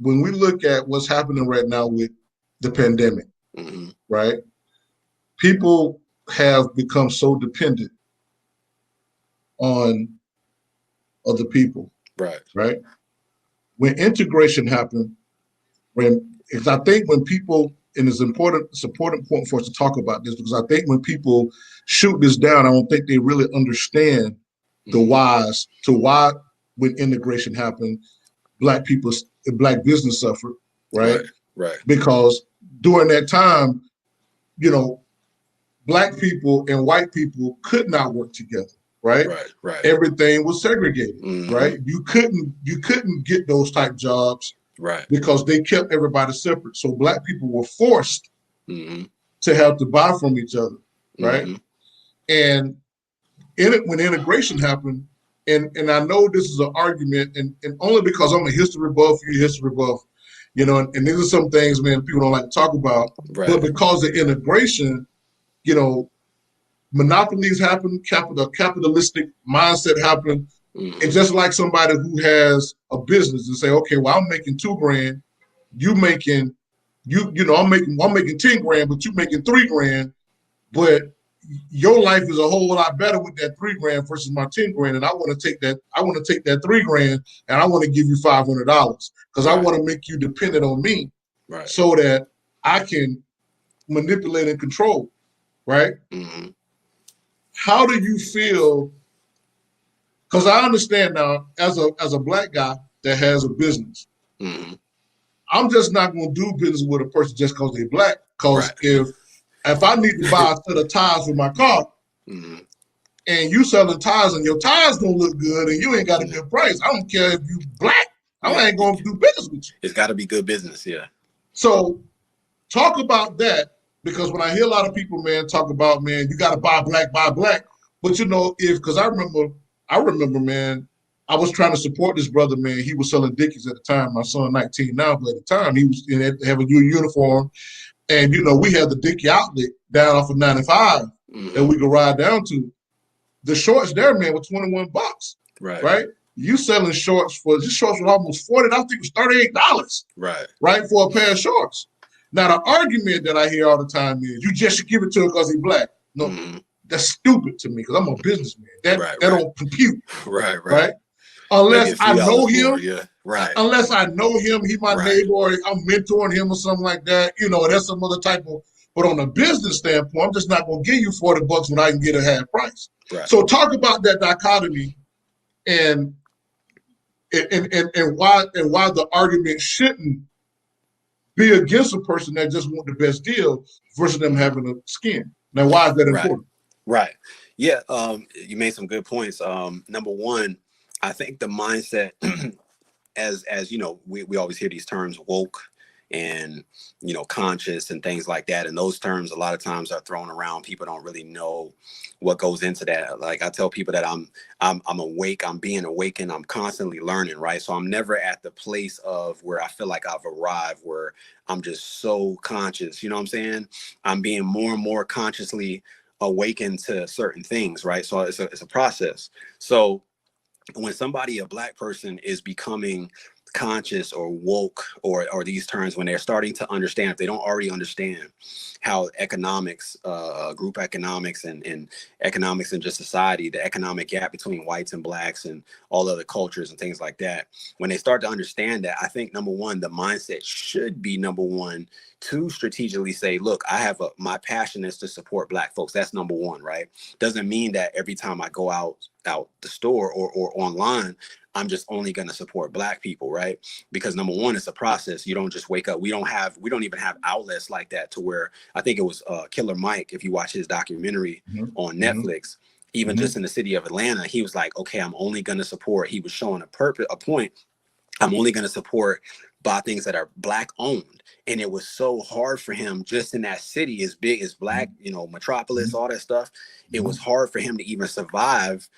when we look at what's happening right now with the pandemic, right? People have become so dependent on other people, right? When integration happened, because I think when people, and it's important point for us to talk about this, because I think when people shoot this down, I don't think they really understand the whys to why when integration happened, Black business suffered, right? Because during that time, you know, Black people and white people could not work together, right? Everything was segregated, right? You couldn't get those type jobs, because they kept everybody separate. So Black people were forced to have to buy from each other, right? And when integration happened, and I know this is an argument, and only because I'm a history buff, you're a history buff, and these are some things, man, people don't like to talk about. But because of integration, monopolies happen, capitalistic mindset happened. It's just like somebody who has a business and say, okay, well, I'm making $2,000, you making, I'm making 10 grand, but you making 3 grand, but your life is a whole lot better with that 3 grand versus my 10 grand. And I want to take that 3 grand and I want to give you $500 because I want to make you dependent on me so that I can manipulate and control. Right. How do you feel? Because I understand now, as a Black guy that has a business, I'm just not going to do business with a person just because they're Black. Because if I need to buy a set of tires for my car, and you selling tires and your tires don't look good and you ain't got a good price, I don't care if you Black. I ain't going to do business with you. It's got to be good business, yeah. So talk about that, because when I hear a lot of people, man, talk about, man, you got to buy Black. But because I remember, man, I was trying to support this brother, man. He was selling Dickies at the time. My son 19 now, but at the time he was having a uniform. And, we had the Dickie outlet down off of 95 that we could ride down to. The shorts there, man, were $21. Right? You selling shorts were almost $40. I think it was $38. Right? For a pair of shorts. Now, the argument that I hear all the time is you just should give it to him because he's Black. No, that's stupid to me because I'm a businmenbusinessman. That don't compute. Right? Unless I know him. Unless I know him, he my neighbor, or I'm mentoring him or something like that. That's some other type of. But on a business standpoint, I'm just not going to give you $40 when I can get a half price. So talk about that dichotomy and why the argument shouldn't be against a person that just want the best deal versus them having a skin. Now, why is that important? Yeah, you made some good points. Number one, I think the mindset, as you know, we always hear these terms woke and, conscious and things like that. And those terms a lot of times are thrown around. People don't really know what goes into that. Like I tell people that I'm awake, I'm being awakened, I'm constantly learning, right? So I'm never at the place of where I feel like I've arrived, where I'm just so conscious, you know what I'm saying? I'm being more and more consciously awakened to certain things, right? So it's a process. So when a Black person is becoming conscious or woke or these terms, when they're starting to understand, if they don't already understand how economics, group economics and economics and just society, the economic gap between whites and Blacks and all other cultures and things like that, when they start to understand that, I think number one, the mindset should be number one to strategically say, look, my passion is to support Black folks. That's number one, right? Doesn't mean that every time I go out the store or online, I'm just only going to support Black people, right? Because number one, it's a process. You don't just wake up. We don't even have outlets like that to where, I think it was Killer Mike, if you watch his documentary on Netflix, even just in the city of Atlanta, he was like, okay, I'm only going to support, he was showing a point. I'm only going to support buy things that are Black owned. And it was so hard for him just in that city as big as Black, metropolis, all that stuff. It was hard for him to even survive,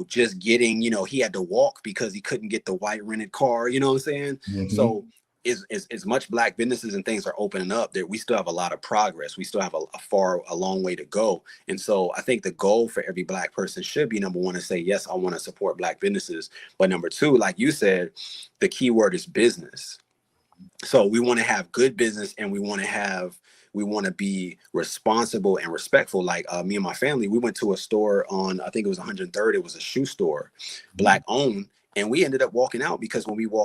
just getting, he had to walk because he couldn't get the white rented car, you know what I'm saying? So as much Black businesses and things are opening up, that we still have a lot of progress. We still have a long way to go. And so I think the goal for every Black person should be, number one, to say, yes, I want to support Black businesses. But number two, like you said, the key word is business. So we want to have good business, and we want to be responsible and respectful. Like me and my family, we went to a store on, I think it was 103rd. It was a shoe store, black owned. And we ended up walking out because when we walked